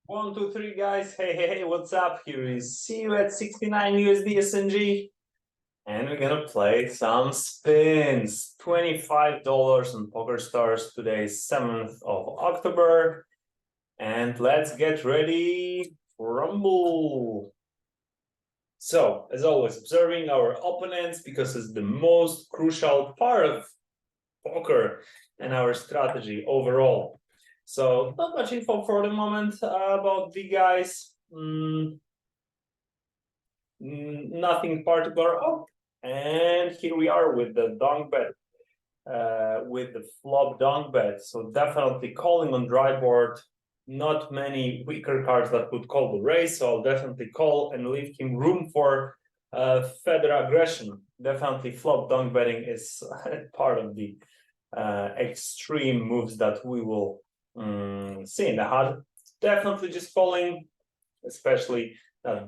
One, two, three, guys. Hey, what's up? Here is see you at 69 USD SNG. And we're gonna play some spins. $25 on Poker Stars. Today is 7th of October. And let's get ready for Rumble. So, as always, observing our opponents because it's the most crucial part of poker and our strategy overall. So not much info for the moment about the guys. Nothing particular. Oh, and here we are with the donk bet, with the flop donk bet. So definitely calling on dry board. Not many weaker cards that would call the raise. So I'll definitely call and leave him room for further aggression. Definitely flop donk betting is part of the extreme moves that we will see in the hand. Definitely just calling, especially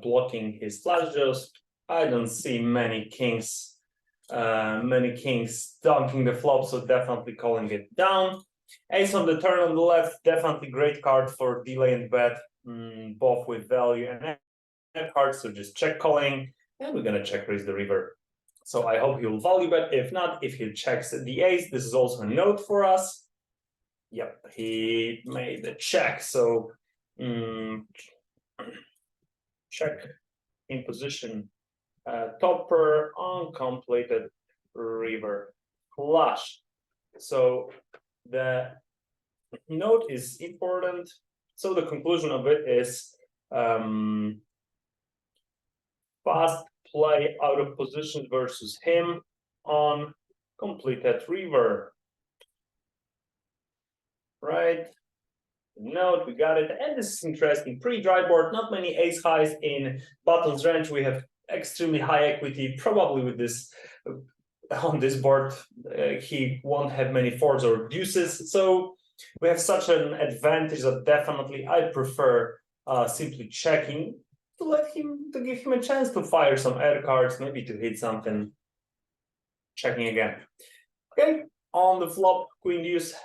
blocking his flash draws. I don't see many kings dunking the flop, so definitely calling it down. Ace on the turn on the left, definitely great card for delay and bet, both with value and cards. So just check calling, and we're gonna check raise the river. So I hope he'll value bet. If not, if he checks the ace, this is also a note for us. Yep, he made the check. So check in position. Topper on completed river flush. So the note is important. So the conclusion of it is fast play out of position versus him on completed river. Right? Note, we got it. And this is interesting. Pre-dry board, not many ace highs in buttons range. We have extremely high equity, probably with this on this board. He won't have many fours or deuces. So we have such an advantage that definitely I prefer simply checking to give him a chance to fire some air cards, maybe to hit something. Checking again. Okay, on the flop, queen deuce,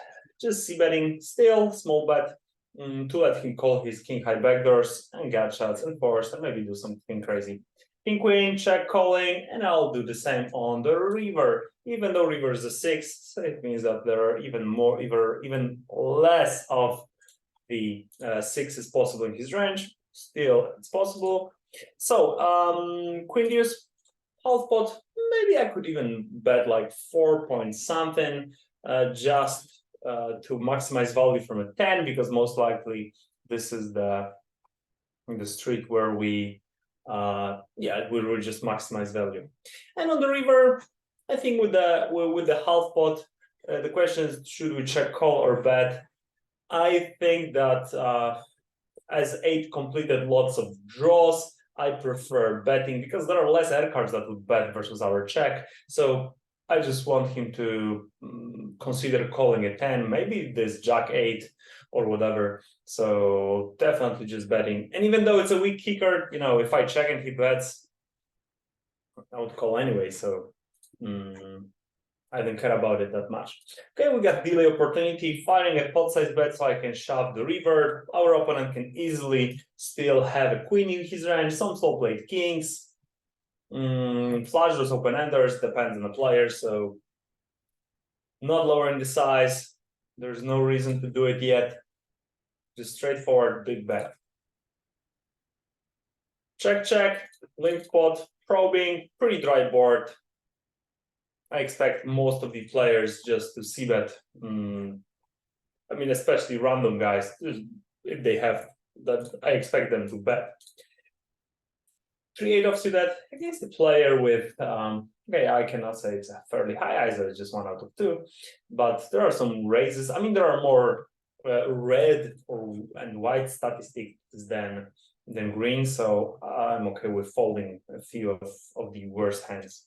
just c-betting, still small bet to let him call his king high backdoors and get shots and fours and maybe do something crazy. King queen, check calling, and I'll do the same on the river. Even though river is a 6, so it means that there are even less of the 6s possible in his range. Still, it's possible. So queen deuce, half pot. Maybe I could even bet like 4 point something, just to maximize value from a 10, because most likely this is the street where we we will just maximize value. And on the river, I think with the half pot, the question is, should we check call or bet? I think that as 8 completed lots of draws, I prefer betting because there are less air cards that would bet versus our check. So I just want him to consider calling a 10, maybe this jack 8 or whatever. So definitely just betting. And even though it's a weak kicker, if I check and he bets, I would call anyway. So I don't care about it that much. Okay, we got delay opportunity, firing a pot size bet so I can shove the river. Our opponent can easily still have a queen in his range, some slow played kings. Flush draws, open enders, depends on the player, so not lowering the size. There's no reason to do it yet. Just straightforward big bet. Check, linked pot, probing, pretty dry board. I expect most of the players just to see bet. I mean, especially random guys, if they have that, I expect them to bet. 3-8 offsuit that against the player with, okay, I cannot say it's a fairly high ISO, it's just 1 out of 2, but there are some raises. I mean, there are more red and white statistics than green, so I'm okay with folding a few of the worst hands.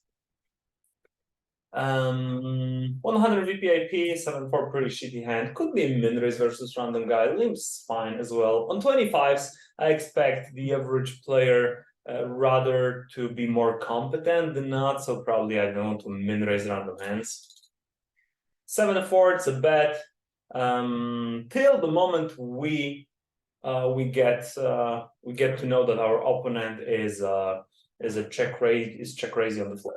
100 VPIP, 7-4, pretty shitty hand. Could be a min raise versus random guy. Limp's fine as well. On 25s, I expect the average player rather to be more competent than not, so probably I don't want to min raise random hands. 7-4, it's a bet. Till the moment we we get to know that our opponent is a check raise on the flop.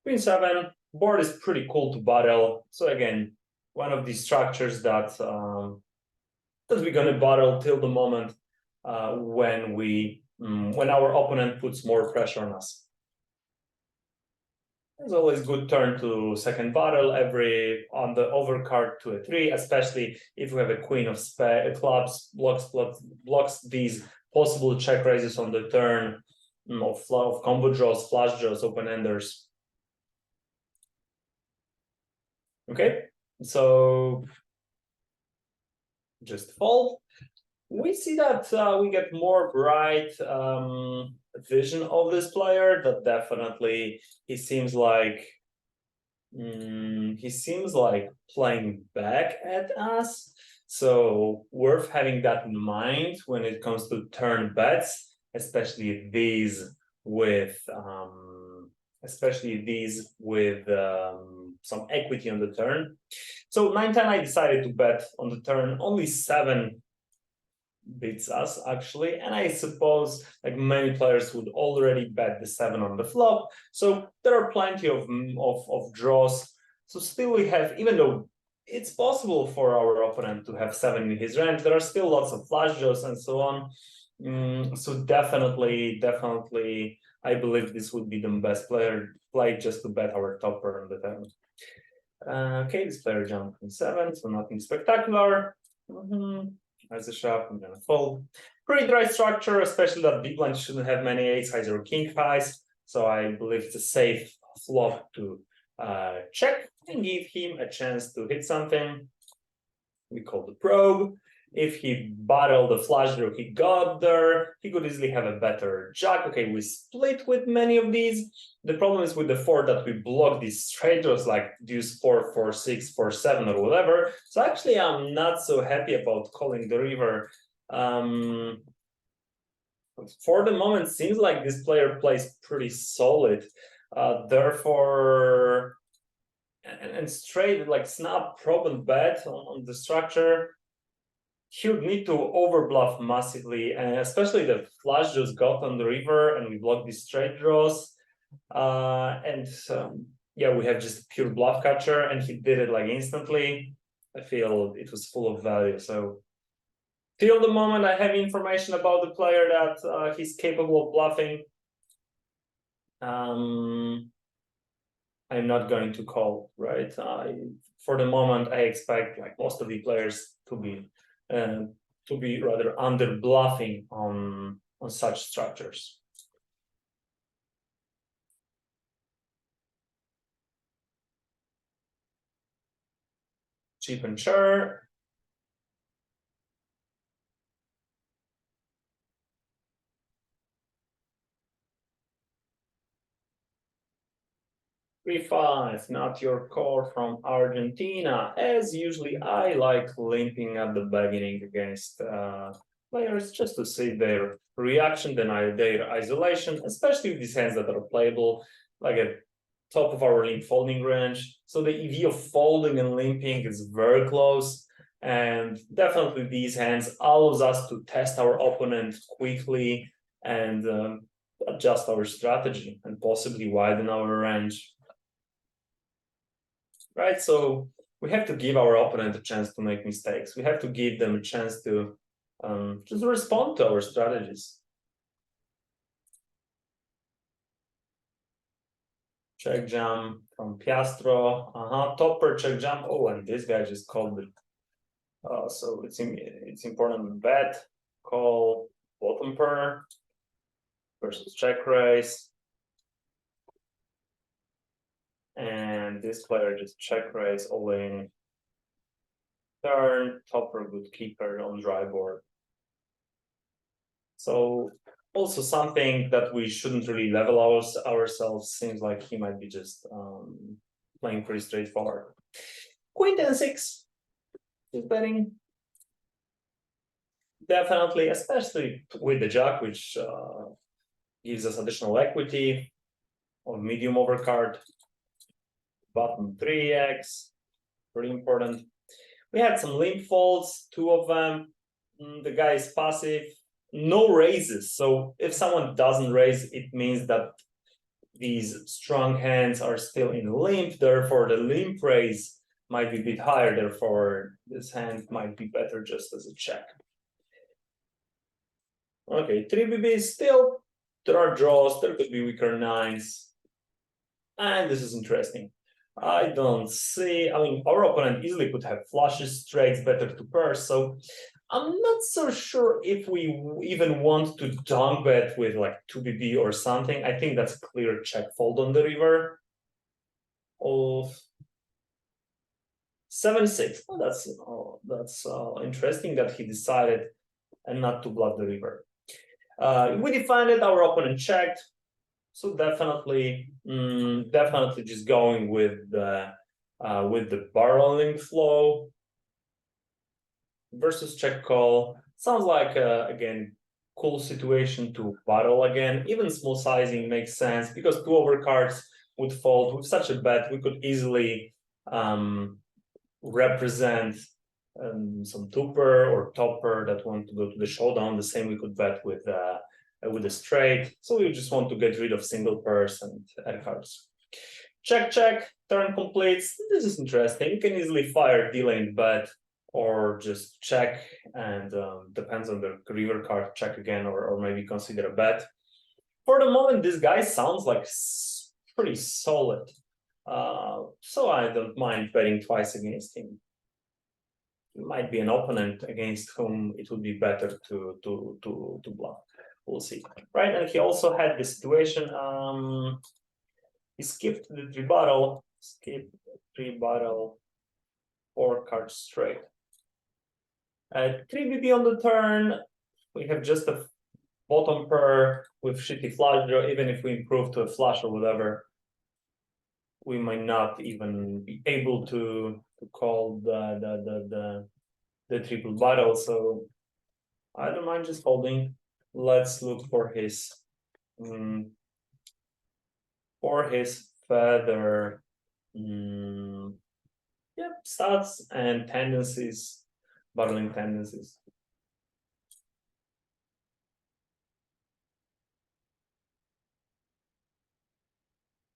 Queen 7, board is pretty cool to battle. So again, one of these structures that that we're gonna battle till the moment when our opponent puts more pressure on us. It's always good turn to second battle every on the overcard to a 3, especially if we have a queen of clubs blocks these possible check raises on the turn of combo draws, flush draws, open enders. Okay, so just fold. We see that we get more bright vision of this player. That definitely he seems like playing back at us. So worth having that in mind when it comes to turn bets, especially these with some equity on the turn. So 9-10, I decided to bet on the turn. Only 7 beats us actually, and I suppose like many players would already bet the 7 on the flop. So there are plenty of draws. So still we have, even though it's possible for our opponent to have 7 in his range, there are still lots of flush draws and so on. So definitely, I believe this would be the best play just to bet our topper on the turn. Okay, this player jumped in 7, so nothing spectacular. As a shove, I'm gonna fold. Pretty dry structure, especially that big blind shouldn't have many ace highs or king highs. So I believe it's a safe flop to check and give him a chance to hit something. We call the probe. If he battled the flush draw, he got there. He could easily have a better jack. Okay, we split with many of these. The problem is with the 4 that we block these straight draws like deuce 4, 4, 6, 4, 7, or whatever. So actually, I'm not so happy about calling the river. For the moment, seems like this player plays pretty solid. Therefore, and straight like snap, probe, and bet on the structure. He would need to overbluff massively, and especially the flush just got on the river and we blocked these straight draws. Yeah, we have just pure bluff catcher and he did it like instantly. I feel it was full of value. So till the moment I have information about the player that he's capable of bluffing, I'm not going to call, right? For the moment, I expect like most of the players to be rather under bluffing on such structures. Cheap and sure. Three-five, not your core from Argentina. As usually, I like limping at the beginning against players just to see their reaction, then their isolation, especially with these hands that are playable, like at top of our limp folding range. So the EV of folding and limping is very close. And definitely these hands allows us to test our opponent quickly and adjust our strategy and possibly widen our range. Right, so we have to give our opponent a chance to make mistakes. We have to give them a chance to just respond to our strategies. Check jump from Piastro. Topper check jump. Oh, and this guy just called it. So it's important to bet. Call bottom pair versus check raise. And this player just check raise all in. Turn, topper good keeper on dry board. So also something that we shouldn't really level ourselves. Seems like he might be just playing pretty straightforward. Queen 10-6 is betting. Definitely, especially with the jack, which gives us additional equity on medium overcard. Button 3x, pretty important. We had some limp folds, 2 of them. The guy is passive, no raises. So if someone doesn't raise, it means that these strong hands are still in limp. Therefore, the limp raise might be a bit higher. Therefore, this hand might be better just as a check. Okay, 3BB still. There are draws. There could be weaker nines. And this is interesting. I don't see. I mean, our opponent easily could have flushes, straights, better to pairs. So I'm not so sure if we even want to dunk bet with like 2BB or something. I think that's clear check fold on the river. Of 7-6. Oh, that's interesting that he decided and not to bluff the river. We defended, our opponent checked. So definitely just going with the barreling flow versus check call. Sounds like again cool situation to barrel again. Even small sizing makes sense because 2 overcards would fold. With such a bet, we could easily represent some twoper or topper that want to go to the showdown. The same we could bet with a straight. So we just want to get rid of single pairs and air cards. Check, check, turn completes. This is interesting. You can easily fire delayed bet or just check, and depends on the river card, check again, or maybe consider a bet. For the moment, this guy sounds like pretty solid. So I don't mind betting twice against him. He might be an opponent against whom it would be better to bluff. We'll see. Right, and he also had this situation. He skipped the 3 battle, 4 cards straight. 3BB on the turn. We have just a bottom pair with shitty flush draw. Even if we improve to a flush or whatever, we might not even be able to call the triple battle. So I don't mind just holding. Let's look for his feather stats and tendencies, barreling tendencies.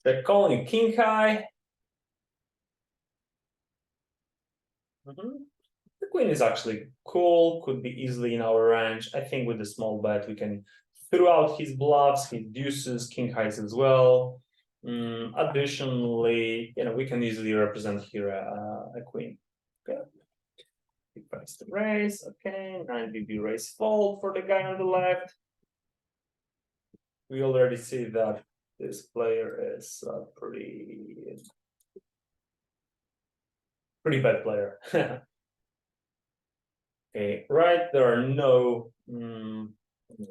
They're calling king high. The queen is actually cool, could be easily in our range. I think with a small bet, we can throw out his bluffs, his deuces, king highs as well. Additionally, we can easily represent here a queen. Okay. Big price to raise. Okay, 9BB raise fold for the guy on the left. We already see that this player is pretty bad player. Okay, right. There are no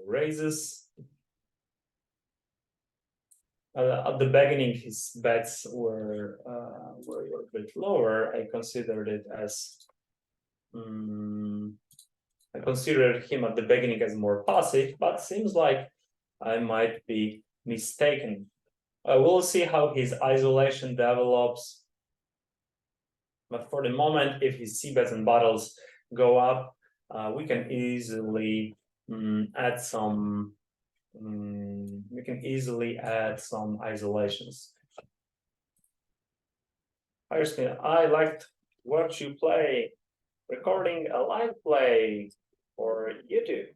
raises. At the beginning, his bets were a bit lower. I considered it as I considered him at the beginning as more passive, but seems like I might be mistaken. We'll see how his isolation develops. But for the moment, if his c-bets and battles go up, we can easily add some. We can easily add some isolations. Firestone, I liked what you play. Recording a live play for YouTube.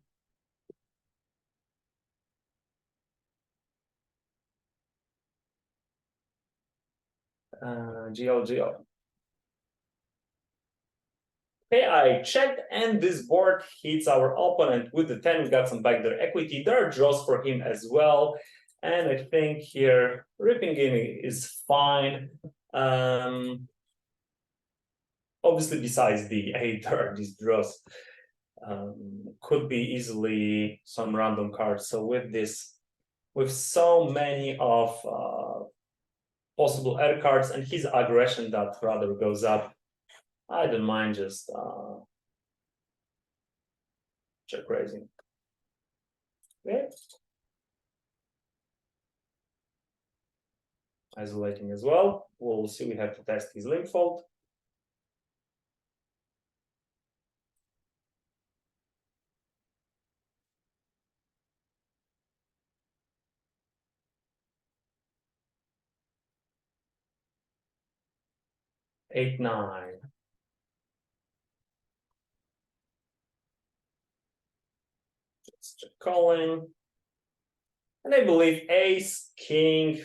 GL. Okay, I checked, and this board hits our opponent with the 10. We got some backdoor equity. There are draws for him as well. And I think here, ripping in is fine. Obviously, besides the 8, there are these draws. Could be easily some random cards. So with so many of possible air cards and his aggression that rather goes up, I don't mind just check raising. Okay. Isolating as well. We'll see, we have to test his limp fold. 8-9. Just check calling. And I believe ace, king,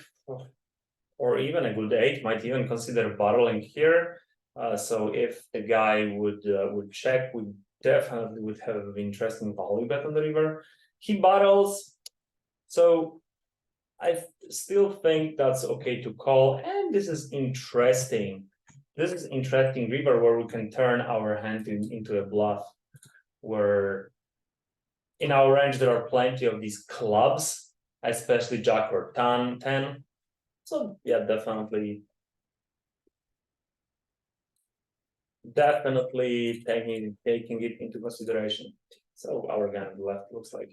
or even a good 8 might even consider barreling here. So if the guy would check, we definitely would have an interesting value bet on the river. He barrels, so I still think that's okay to call. And this is interesting. This is interesting river where we can turn our hand into a bluff, where in our range there are plenty of these clubs, especially jack or 10. So yeah, definitely taking it into consideration. So our guy on the left looks like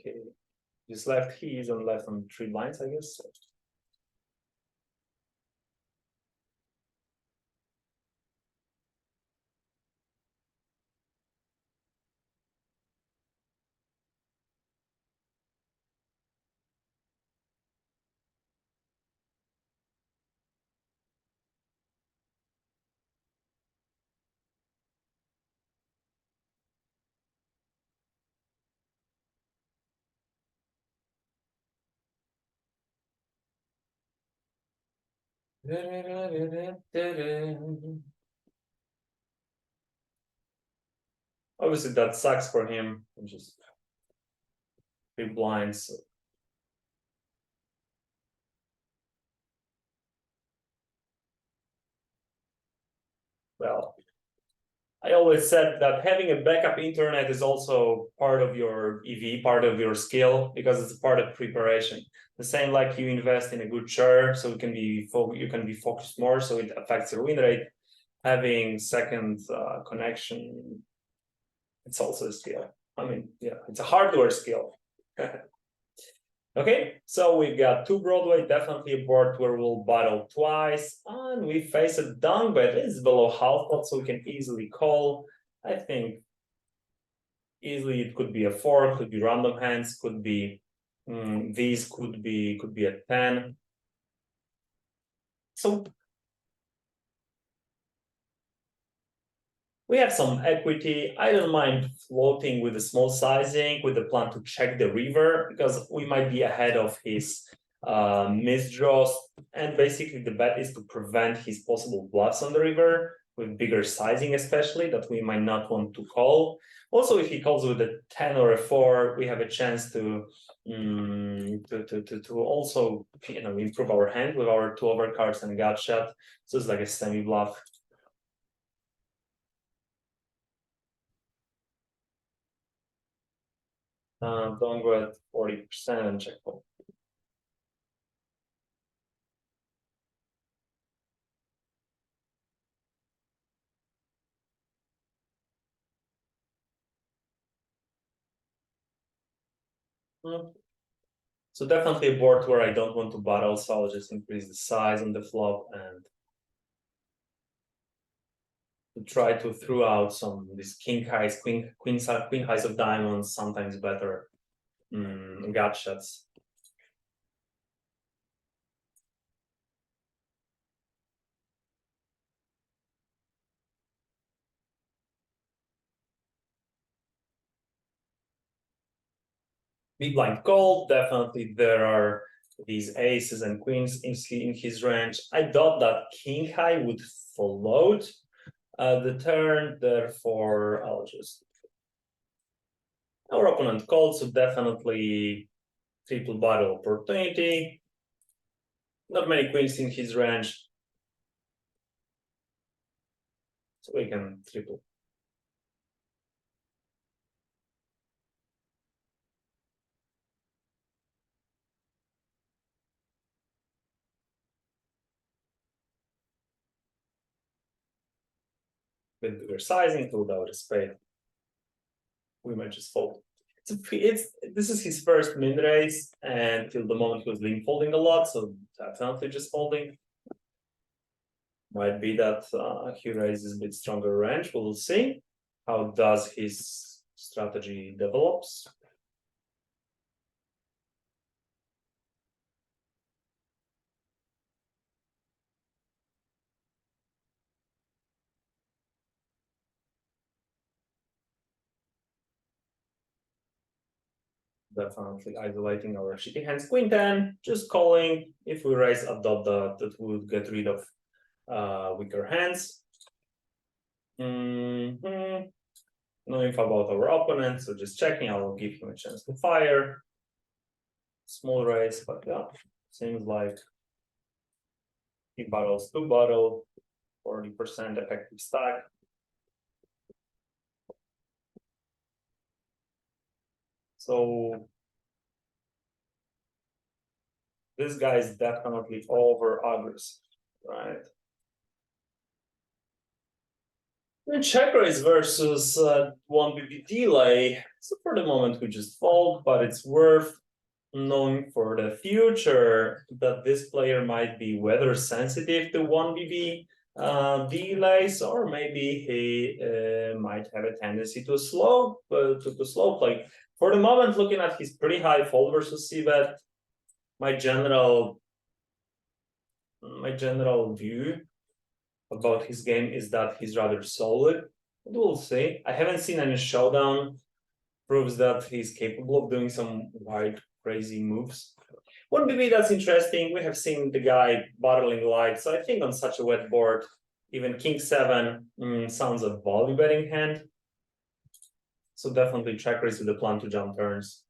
he is on left on 3 blinds, I guess. Obviously that sucks for him. Just 3 blinds. Well, I always said that having a backup internet is also part of your EV, part of your skill, because it's part of preparation. The same like you invest in a good chair, so you can be focused more, so it affects your win rate. Having second connection, it's also a skill. I mean, yeah, it's a hardware skill. Okay, so we've got 2 Broadway, definitely a board where we'll battle twice, and we face a down bet. It's below half pot, so we can easily call. I think easily it could be a 4, could be random hands, could be these could be a 10. So we have some equity. I don't mind floating with a small sizing with the plan to check the river, because we might be ahead of his misdraws. And basically the bet is to prevent his possible bluffs on the river with bigger sizing, especially that we might not want to call. Also, if he calls with a 10 or a 4, we have a chance to also improve our hand with our 2 overcards and gut shot. So it's like a semi bluff. Don't go at 40% and check fold. So definitely a board where I don't want to battle, so I'll just increase the size on the flop and to try to throw out some these king highs, queen highs of diamonds, sometimes better gut shots. Big blind call, definitely there are these aces and queens in his range. I thought that king high would float the turn, therefore I'll just our opponent called, so definitely triple barrel opportunity. Not many queens in his range, so we can triple. With bigger sizing, pulled out a spade. We might just fold. This is his first min raise, and till the moment he was limp folding a lot, so definitely just folding. Might be that he raises a bit stronger range. We'll see how does his strategy develops. definitely isolating our shitty hands. Queen 10, just calling. If we raise a dot dot, that would get rid of weaker hands. No info about our opponent, so just checking. I will give him a chance to fire. Small raise, but yeah, seems like he battles 2 battle, 40% effective stack. So this guy is definitely over aggressive, right? And check raise versus 1 BB delay. So for the moment we just fold, but it's worth knowing for the future that this player might be weather sensitive to 1 BB delays, or maybe he might have a tendency to slow play. For the moment, looking at his pretty high fold versus c-bet, my general view about his game is that he's rather solid. But we'll see. I haven't seen any showdown proves that he's capable of doing some wild, crazy moves. 1 BB, that's interesting. We have seen the guy battling light, so I think on such a wet board, even King 7 sounds a value betting hand. So definitely check raise with the plan to jump turns.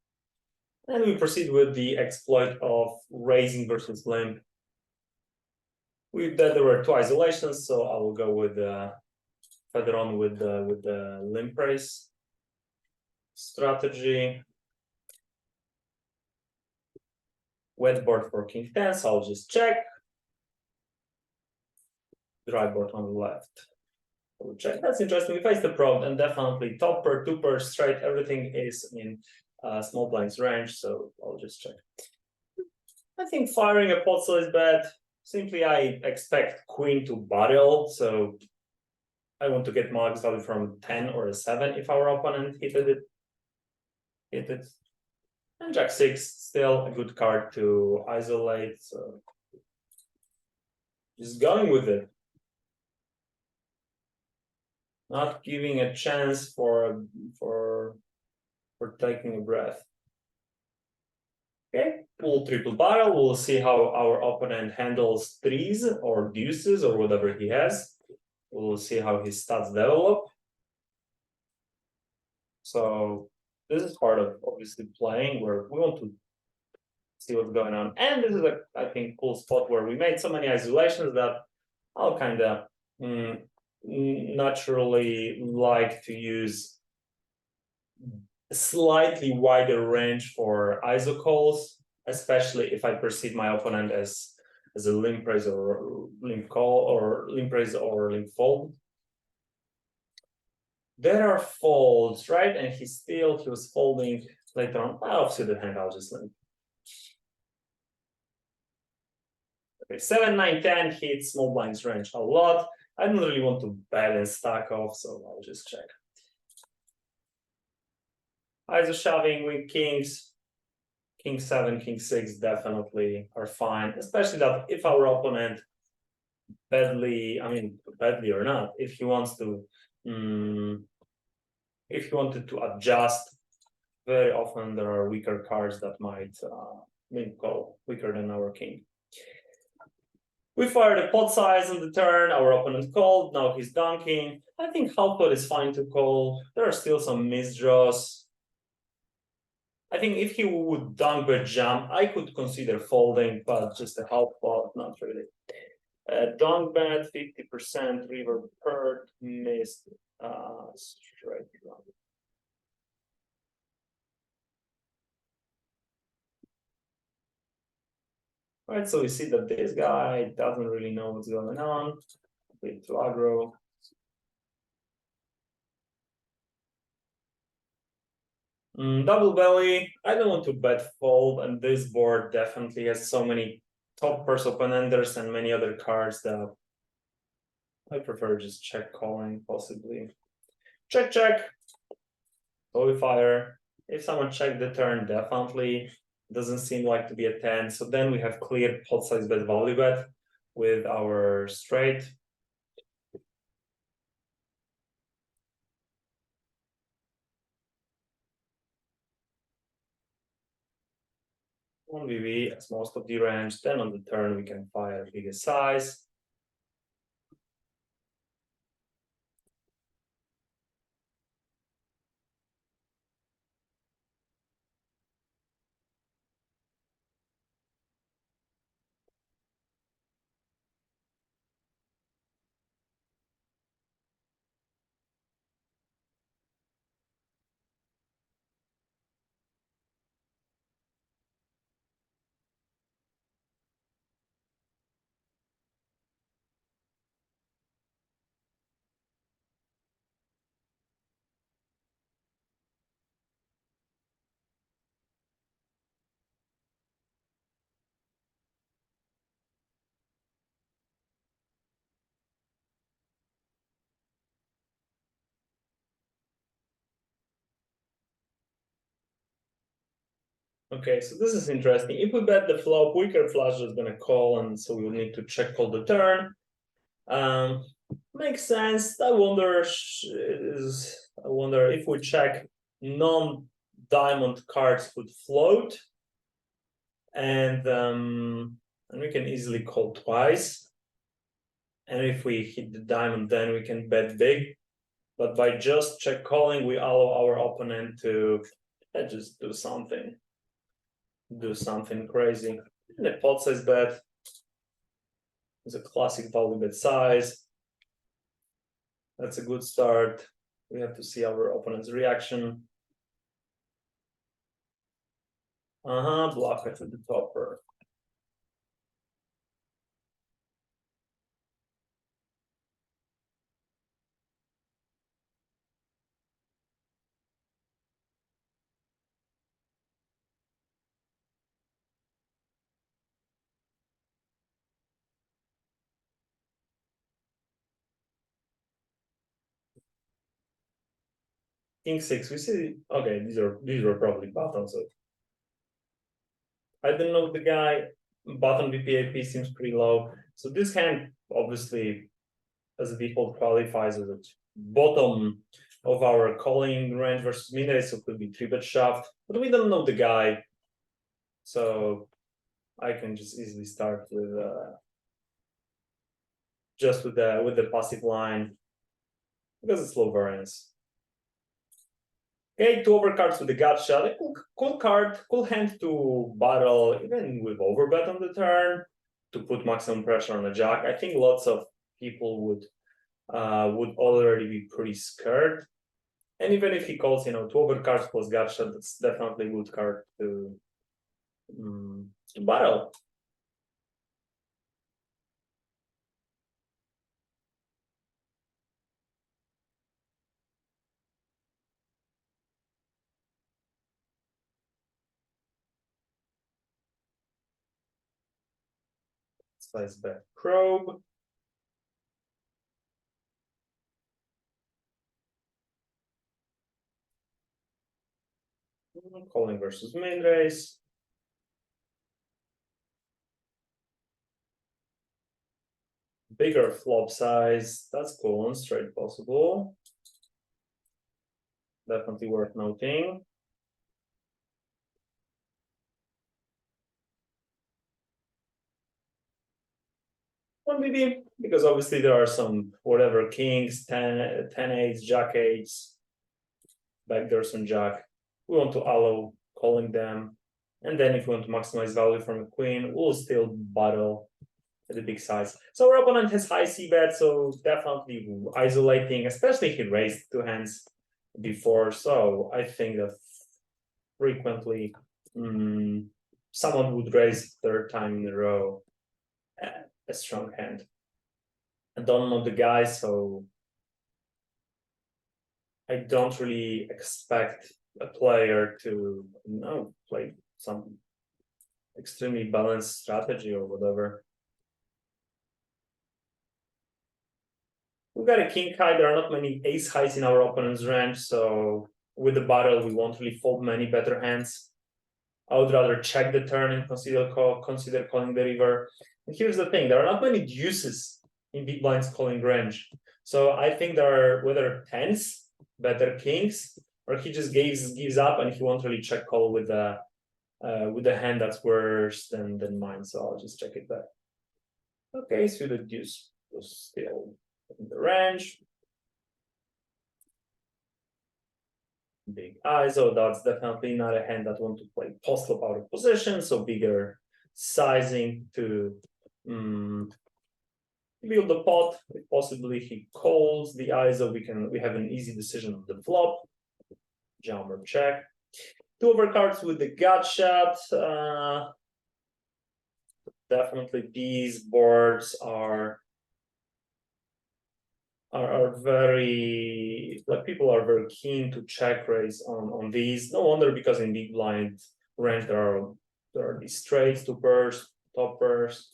And we proceed with the exploit of raising versus limp. With that, there were 2 isolations, so I will go with further on with the limp raise strategy. Wet board for King 10, so I'll just check. Dry board on the left. We'll check. That's interesting. We face the probe, and definitely top pair, 2 pair straight. Everything is in small blinds range, so I'll just check. I think firing a pot size bet. Simply, I expect queen to battle, so I want to get max value from 10 or a 7 if our opponent hit it. And Jack 6, still a good card to isolate, so just going with it. Not giving a chance for taking a breath. Okay, we'll triple barrel. We'll see how our opponent handles 3s or deuces or whatever he has. We'll see how his stats develop. So this is part of obviously playing where we want to see what's going on. And this is a, I think, cool spot where we made so many isolations that I'll kind of naturally like to use a slightly wider range for ISO calls, especially if I perceive my opponent as a limp raise or limp call or limp raise or limp fold. There are folds, right? And he was folding later on. Obviously, the hand I'll just limp. Okay, 7, 9, 10 hits small blinds range a lot. I don't really want to bet and stack off, so I'll just check. ISO shoving with kings, King 7, King 6 definitely are fine, especially that if our opponent badly or not, if he wants to, if he wanted to adjust, very often there are weaker cards that might call weaker than our king. We fired a pot size on the turn, our opponent called, now he's dunking. I think half pot is fine to call. There are still some misdraws. I think if he would dunk but jump, I could consider folding, but just a half pot, not really. Dunk bet, 50%, river pert, missed, straight dunk. Right, so we see that this guy doesn't really know what's going on. A bit too aggro. Double belly. I don't want to bet fold, and this board definitely has so many top pairs open-enders and many other cards that I prefer just check calling, possibly. Check, check. Holy fire. If someone checked the turn, definitely doesn't seem like to be a 10. So then we have clear pot size bet value bet with our straight. 1 BB as most of the range. Then on the turn we can fire bigger size. Okay, so this is interesting. If we bet the flop, weaker flush is gonna call, and so we'll need to check call the turn. Makes sense. I wonder if we check non-diamond cards would float, and we can easily call twice. And if we hit the diamond, then we can bet big. But by just check calling, we allow our opponent to just do something crazy. And the pot size bet is a classic value bet size. That's a good start. We have to see our opponent's reaction. Bluff it with the topper. King 6, we see, okay, these are probably buttons. So I don't know the guy, button VPAP seems pretty low. So this hand obviously as a default qualifies as a bottom of our calling range versus min raise, so it could be 3-bet shaft, but we don't know the guy. So I can just easily start with just with the passive line because it's low variance. Okay, 2 overcards with the gut shot. A cool card, cool hand to battle, even with overbet on the turn to put maximum pressure on the jack. I think lots of people would already be pretty scared. And even if he calls, 2 overcards plus gut shot, that's definitely a good card to battle. Slice bet probe. Calling versus main race. Bigger flop size. That's cool and straight possible. Definitely worth noting. One BB, because obviously there are some whatever kings, 10 8s, jack 8s, backdoors on jack. We want to allow calling them. And then if we want to maximize value from a queen, we'll still battle at the big size. So our opponent has high c-bet, so definitely isolating, especially if he raised 2 hands before. So I think that frequently someone would raise 3rd time in a row a strong hand. I don't know the guy, so I don't really expect a player to play some extremely balanced strategy or whatever. We've got a king high. There are not many ace highs in our opponent's range, so with the battle, we won't really fold many better hands. I would rather check the turn and consider calling the river. And here's the thing: there are not many deuces in big blind's calling range. So I think there are whether 10s, better kings, or he just gives up and he won't really check call with the with a hand that's worse than mine, so I'll just check it back. Okay, so the deuce was still in the range. Big ISO, that's definitely not a hand that want to play post flop out of position, so bigger sizing to build the pot. If possibly he calls the ISO, we have an easy decision of the flop. Jumper check. 2 over cards with the gut shot. Definitely these boards are very, like, people are very keen to check raise on these. No wonder, because in big blind range there are these straights, 2 pairs, top pairs.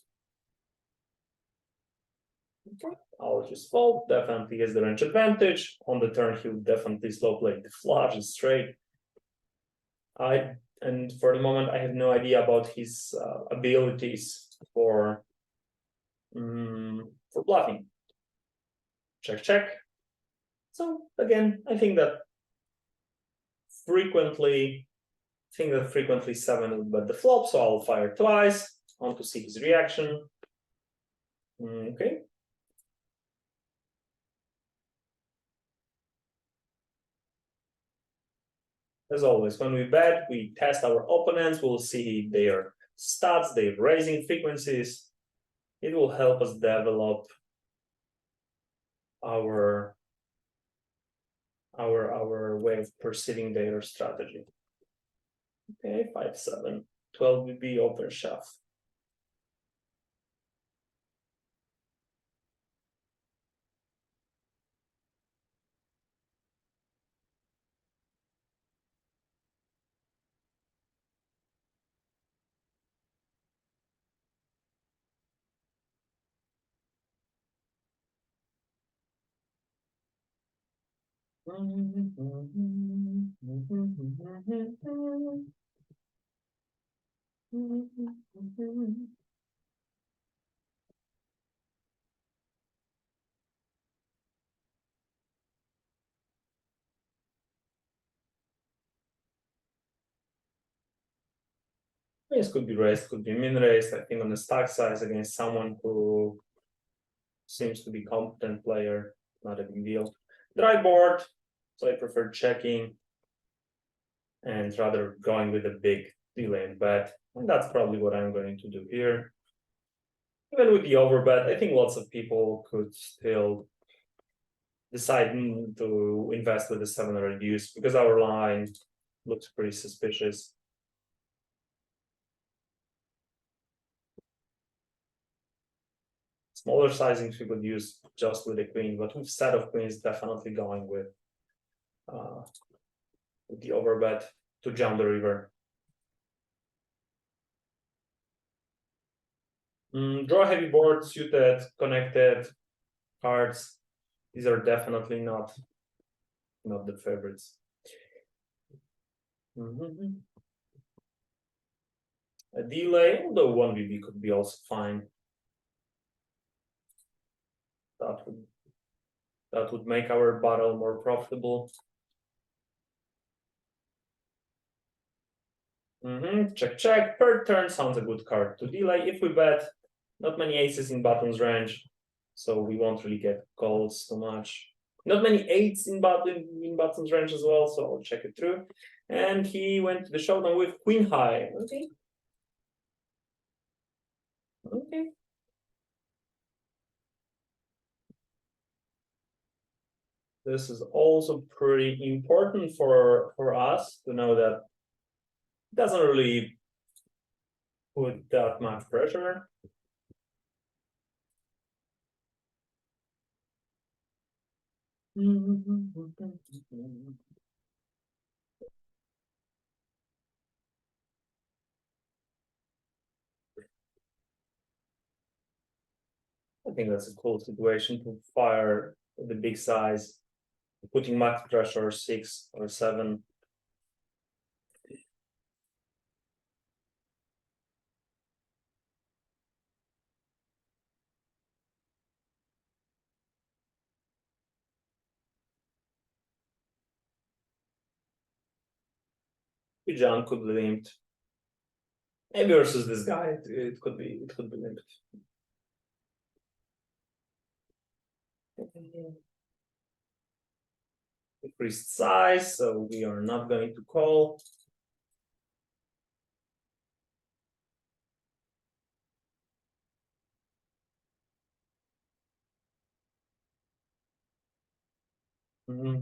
Okay, I'll just fold. Definitely has the range advantage. On the turn, he'll definitely slow play the flush and straight. And for the moment, I have no idea about his abilities for bluffing. Check, check. So again, I think that frequently 7 would bet the flop, so I'll fire twice. I want to see his reaction. Okay. As always, when we bet, we test our opponents. We'll see their stats, their raising frequencies. It will help us develop our way of perceiving their strategy. Okay, 5-7, 12 would be open shove. This could be raised, could be min raised. I think on the stack size against someone who seems to be competent player, not a big deal. Dry board, so I prefer checking and rather going with a big delay and bet. And that's probably what I'm going to do here. Even with the overbet, I think lots of people could still decide to invest with the 7 reduce, because our line looks pretty suspicious. Smaller sizings we could use just with a queen, but with set of queens, definitely going with the overbet to jump the river. Draw heavy board, suited, connected cards. These are definitely not the favorites. A delay, although 1BB could be also fine. That would make our battle more profitable. Check, check. Per turn sounds a good card to delay. If we bet, not many aces in button's range, so we won't really get calls too much. Not many eights in button's range as well, so I'll check it through. And he went to the showdown with queen high. Okay. Okay. This is also pretty important for us to know that it doesn't really put that much pressure. I think that's a cool situation to fire the big size, putting max pressure 6 or 7. John could limp. Maybe versus this guy, it could be limped. Increased size, so we are not going to call.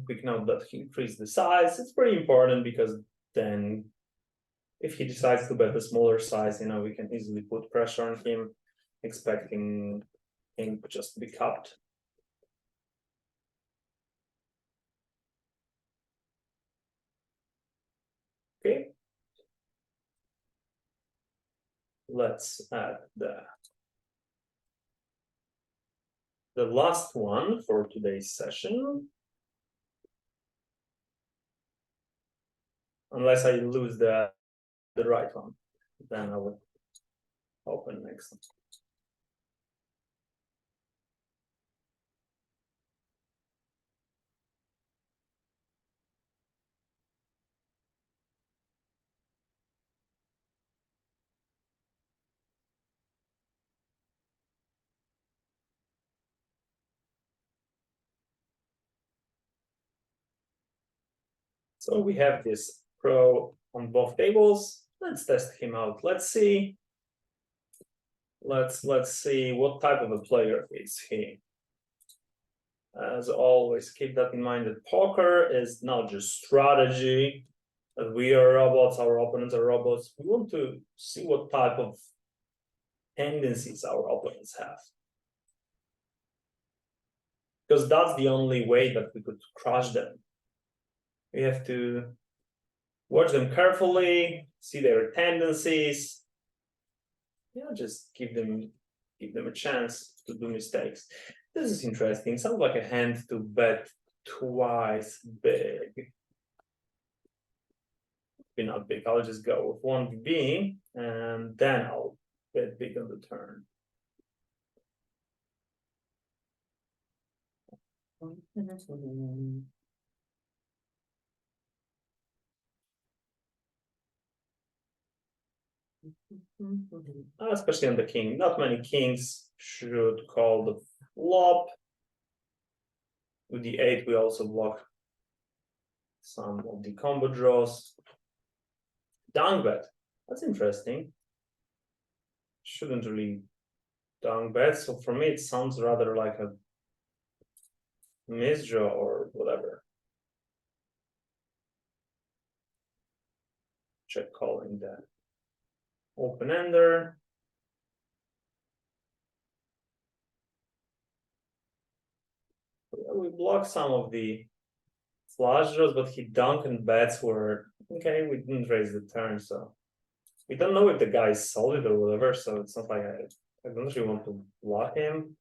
Quick note that he increased the size. It's pretty important because then if he decides to bet a smaller size, we can easily put pressure on him, expecting him just to be capped. Okay. Let's add the last one for today's session. Unless I lose the right one, then I will open next. So we have this pro on both tables. Let's test him out. Let's see. Let's see what type of a player is he. As always, keep that in mind that poker is not just strategy. That we are robots, our opponents are robots. We want to see what type of tendencies our opponents have. Because that's the only way that we could crush them. We have to watch them carefully, see their tendencies. Just give them a chance to do mistakes. This is interesting. Sounds like a hand to bet twice big. Maybe not big. I'll just go with 1B and then I'll bet big on the turn. Especially on the king. Not many kings should call the flop. With the 8, we also block some of the combo draws. Down bet. That's interesting. Shouldn't really down bet. So for me, it sounds rather like a misdraw or whatever. Check calling that. Open ender. We block some of the flush draws, but he dunk and bets were okay. We didn't raise the turn, so we don't know if the guy is solid or whatever. So it's not like I don't really want to block him.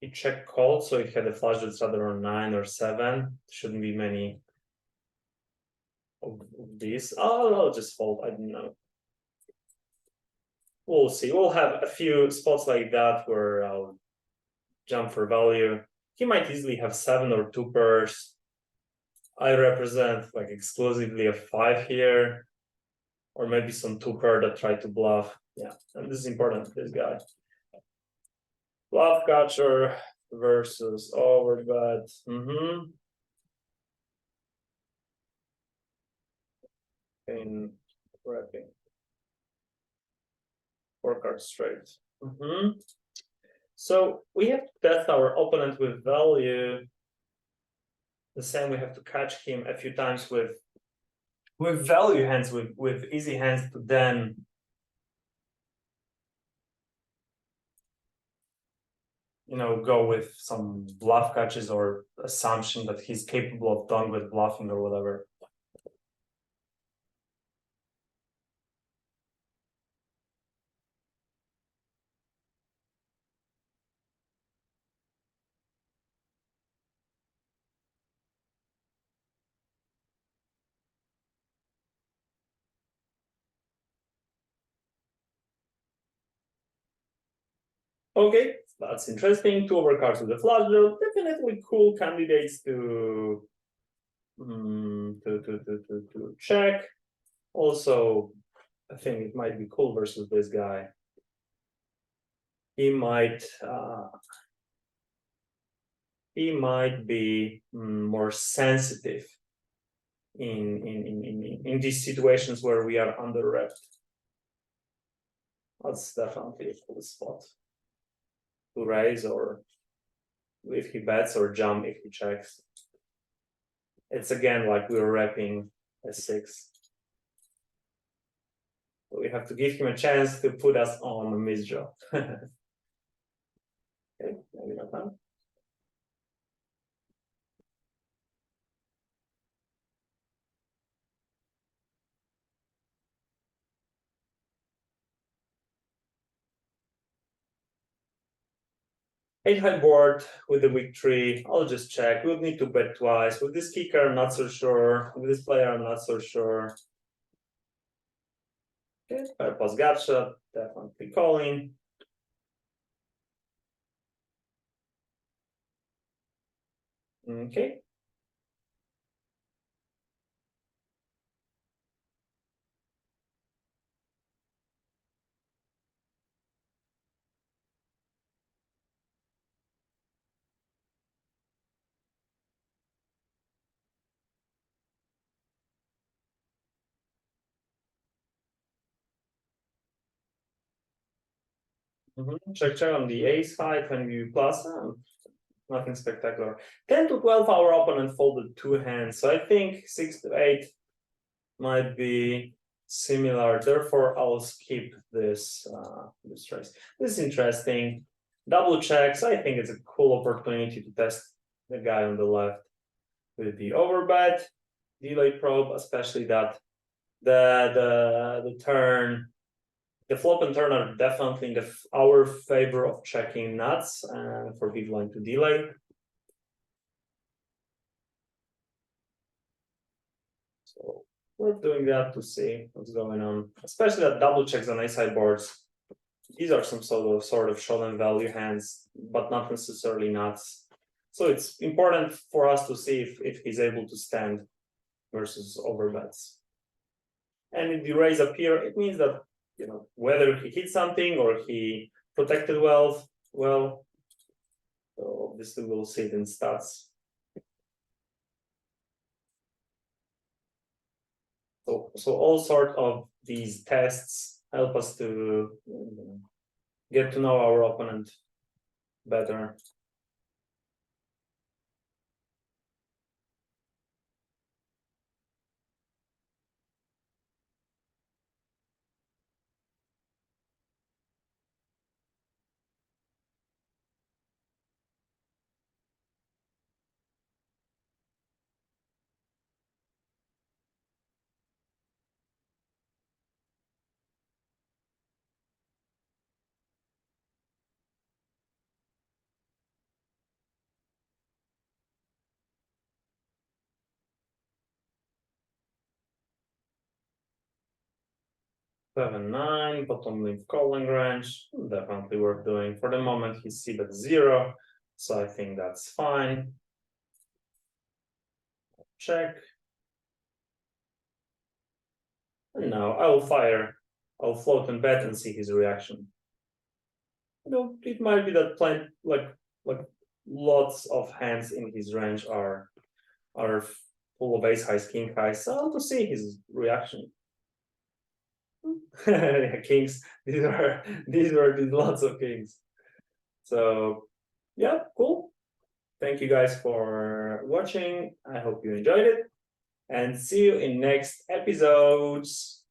He check called, so he had a flush that's rather on 9 or 7. Shouldn't be many of these. Oh, I'll just fold. I don't know. We'll see. We'll have a few spots like that where I'll jump for value. He might easily have 7 or 2 pairs. I represent like exclusively a 5 here, or maybe some 2 pair that try to bluff. Yeah, and this is important to this guy. Bluff catcher versus overbet. In wrapping. 4 cards straight. So we have to test our opponent with value. The same, we have to catch him a few times with value hands, with easy hands to then go with some bluff catches or assumption that he's capable of done with bluffing or whatever. Okay, that's interesting. 2 overcards with the flush draw, definitely cool candidates to check. Also, I think it might be cool versus this guy. He might be more sensitive in these situations where we are under repped. That's definitely a cool spot to raise, or if he bets, or jump if he checks. It's again like we're repping a 6. So we have to give him a chance to put us on a misdraw. Okay, maybe not now. Eight high board with the weak tree. I'll just check. We'll need to bet twice. With this kicker, I'm not so sure. With this player, I'm not so sure. Okay, pair plus gotcha, definitely calling. Okay. Check on the ace high, 20 plus. Nothing spectacular. 10 to 12, our opponent folded 2 hands. So I think 6 to 8 might be similar. Therefore, I'll skip this this race. This is interesting. Double checks. I think it's a cool opportunity to test the guy on the left with the overbet, delay probe, especially that the turn, the flop and turn are definitely in our favor of checking nuts and for big blind to delay. So we're doing that to see what's going on, especially that double checks on ace high boards. These are some sort of shown value hands, but not necessarily nuts. So it's important for us to see if he's able to stand versus overbets. And if the raise appear, it means that, you know, whether he hit something or he protected well. So obviously we'll see it in stats. So all sort of these tests help us to get to know our opponent better. Seven, 9, bottom limb calling range, definitely worth doing. For the moment, he's c-bet 0, so I think that's fine. Check. And now I will fire. I'll float and bet and see his reaction. You know, it might be that playing like lots of hands in his range are full of ace highs, king highs. So I want to see his reaction. Kings. These were lots of kings. So yeah, cool. Thank you guys for watching. I hope you enjoyed it, and see you in next episodes.